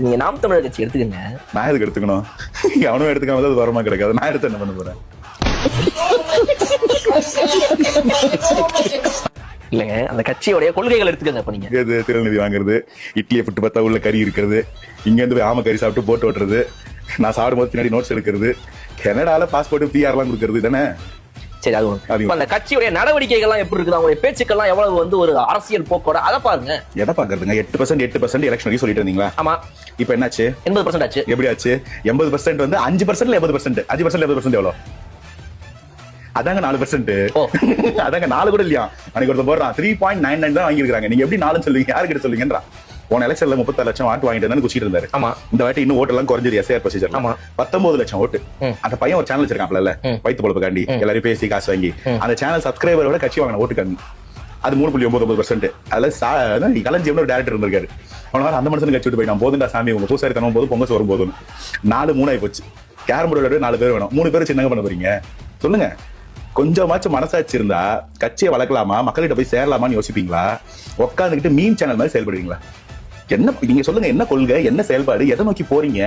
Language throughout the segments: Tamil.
நீங்க நாம் தமிழர் கட்சி எடுத்துக்கங்க. நான் எதுக்கு எடுத்துக்கணும்? அவனும் எடுத்துக்காம அது வரமா கிடைக்காது. நான் எடுத்து என்ன பண்ண போறேன்? இல்லங்க, அந்த கட்சியோடைய கொள்கைகள் எடுத்துக்கங்க. இப்ப நீங்க எது திருநெல்வேலி வாங்குறது, இட்லியை புட்டு பார்த்தா உள்ள கறி இருக்கிறது, இங்க இருந்து ஆம கறி சாப்பிட்டு போட்டு ஓட்டுறது, நான் சாப்பிடும் போது பின்னாடி நோட்ஸ் எடுக்கிறது, கனடால பாஸ்போர்ட் பிஆர் எல்லாம் கொடுக்கறது தானே. சரி, அது அந்த கட்சியுடைய நடவடிக்கைகள்லாம் எப்படி இருக்குது, அவங்களுடைய பேச்சுக்கள்லாம் எவ்வளவு ஒரு அரசியல் போக்கோட, அதை பாருங்க. எதை பாக்குறதுங்க? 8% எலெக்ஷன் சொல்லிட்டு இருந்தீங்களா? ஆமா. இப்ப என்னாச்சு? 80% ஆச்சு. எப்படி ஆச்சு? 80% வந்து 5% 80%, 5% 80% எவ்வளவு? அதாங்க 4%. அதாங்க 4 கூட இல்லையா? அன்னைக்கு ஒருத்தர் போடுறான் 3.99 தான் வாங்கிருக்காங்க. நீங்க எப்படி 4 சொல்லுவீங்க? யாரு கிட்ட சொல்லுங்கன்றா? போன எலெக்ஷன்ல 36 லட்சம் ஓட்டு வாங்கிட்டு இருந்தா குச்சிட்டு இருந்தாரு. ஆமா. இந்த வாட்டி இன்னும் ஓட்டு எல்லாம் குறைஞ்சது எஸ்ஐஆர் ப்ரொசீஜர். 19 லட்சம் ஓட்டு. அந்த பையன் ஒரு சேனல் வச்சிருக்காப்ல, வயித்து பொழப்புக்காண்டி எல்லாரும் பேசி காசு வாங்கி, அந்த சேனல் சப்ஸ்கிரைபரோட கட்சி வாங்கின ஓட்டு கம்மி. அது 3.99%. அதுல கலஞ்சியம்னு ஒரு டேரக்டர் இருந்திருக்காரு. அவனால அந்த மனுஷன் கட்சி விட்டு போயிட்டான். போதுண்டா சாமி, உங்க பூசாரி தனம் போது பொங்கல் வரும் போதும் 4-3 ஆகி போச்சு. கேரம் போர்டு 4 பேர் வேணும். 3 பேர் சின்னங்க பண்ண போறீங்க சொல்லுங்க? கொஞ்சமாச்சும் மனசாட்சி இருந்தா கட்சியை வளர்க்கலாமா, மக்கள்கிட்ட போய் சேரலாமான்னு யோசிப்பீங்களா? உட்காந்துக்கிட்டு மீன் சேனல் மாதிரி செயல்படுவீங்களா? என்ன நீங்க சொல்லுங்க? என்ன கொள்கை, என்ன செயல்பாடு, எதை நோக்கி போறீங்க?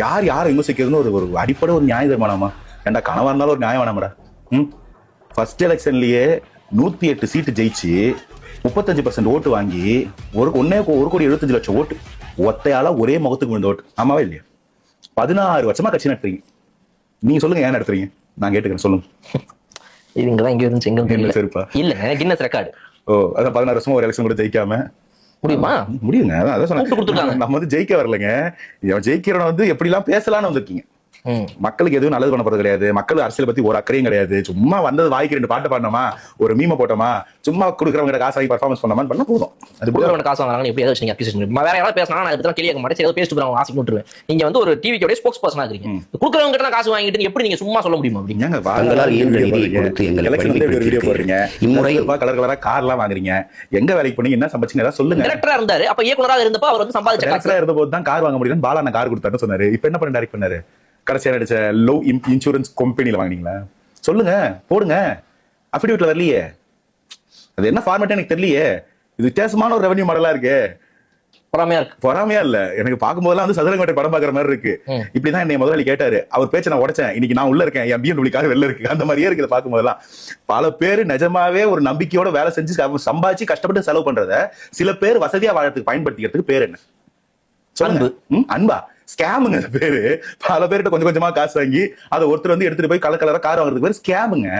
யாரை விமர்சிக்கிறதுன்னு ஒரு அடிப்படை ஒரு நியாய தர்மானமா? ஏண்டா கனவா இருந்தாலும் ஒரு நியாயம் வேணாமடா. ஃபர்ஸ்ட் எலெக்ஷன்லயே 108 சீட்டு ஜெயிச்சு 35% ஓட்டு வாங்கி 1,75,00,000 ஓட்டு ஒத்தையால ஒரே முகத்துக்கு விழுந்த ஓட்டு. ஆமாவா இல்லையா? 16 வருஷமா கட்சி நடத்துறீங்க. நீங்க சொல்லுங்க, ஏன் நடத்துறீங்க? நான் கேட்டுக்கிறேன், சொல்லுங்க. இது இங்கதான் இங்க இருந்துச்சு, எங்க சரிப்பா? இல்ல, கின்னஸ் ரெக்கார்டு. அதான் 16 வருஷமா ஒரு எலெக்ஷன் கூட ஜெயிக்காம முடியுமா? முடியுங்க. அதான் சொன்னேன், நம்ம வந்து ஜெயிக்க வரலங்க. ஜெயிக்கிறவன வந்து எப்படி எல்லாம் பேசலாம்னு வந்திருக்கீங்க. மக்களுக்கு எதுவும் நல்லது பண்ண போறது கிடையாது. மக்கள் அரசியல் பத்தி ஒரு அக்கறையும் கிடையாது. சும்மா வந்தது வாய்க்கு 2 பாட்டு பாடணுமா, ஒரு மீம போட்டோமா, சும்மா கொடுக்குறவங்க காசு வாங்கி பர்ஃபார்மன்ஸ் பண்ணாம பண்ண போதும். அது கொடுக்குறவங்க காசு வாங்குறாங்க, எப்படி ஏதாவது நீங்க அக்யூசேஷன் வேற யாராவது பேசினா நான் இதெல்லாம் கேள்வி கேட்க மாட்டேன். ஏதோ பேசிட்டு போறாங்க, ஆசை விட்டுருவேன். நீங்க வந்து ஒரு டிவிக்கோட ஸ்போக்ஸ் பர்சனா இருக்கீங்க. கொடுக்குறவங்க கிட்ட காசு வாங்கிட்டு எப்படி நீங்க சும்மா சொல்ல முடியுமா? அப்படிங்க வீடியோ போடுறீங்க, இம்முறை கலர் கலரா கார்லாம் வாங்குறீங்க. எங்க வேலைக்கு பண்ணி என்ன சம்பாதிச்சீங்க ஏதாவது சொல்லுங்க. டைரக்டரா இருந்தாரு, அப்ப இயக்குனரா இருந்தப்ப அவர் வந்து சம்பாதிச்ச டைரக்டரா இருந்தபோது தான் கார் வாங்க முடியும். பாலா நான் கார் கொடுத்தாருன்னு சொன்னாரு. இப்ப என்ன பண்ண டைரக்ட் பண்ணாரு? கடைசியா நடிச்ச லோ இன்சூரன்ஸ் கம்பெனில வாங்கினீங்களா? சொல்லுங்க, போடுங்க. அஃபிடவிட்ல வரலையே. அது என்ன ஃபார்மேட் எனக்கு தெரியலையே. இது வித்தியாசமான ஒரு ரெவன்யூ மாடலா இருக்கு. பொறாமையா இல்ல, எனக்கு பார்க்கும்போதெல்லாம் வந்து சதுரங்கோட்டை படம் பாக்குற மாதிரி இருக்கு. இப்படிதான் என்னை முதலாளி கேட்டாரு. அவர் பேச்ச நான் உடைச்சேன். இன்னைக்கு நான் உள்ள இருக்கேன், என் பிஎன்டபிள்யூக்காக வெளில இருக்கு. அந்த மாதிரியே இருக்குது பார்க்கும்போதெல்லாம். பல பேர் நிஜமாவே ஒரு நம்பிக்கையோட வேலை செஞ்சு சம்பாதிச்சு கஷ்டப்பட்டு செலவு பண்றத சில பேர் வசதியா வாழறதுக்கு பயன்படுத்திக்கிறதுக்கு பேர் என்ன? அன்பா? ஸ்கேமுங்க அந்த பேரு. பல பேர்கிட்ட கொஞ்சம் கொஞ்சமா காசு வாங்கி அதை ஒருத்தர் வந்து எடுத்துட்டு போய் கலர் கலரா கார் வாங்குறதுக்கு பேர் ஸ்கேமுங்க.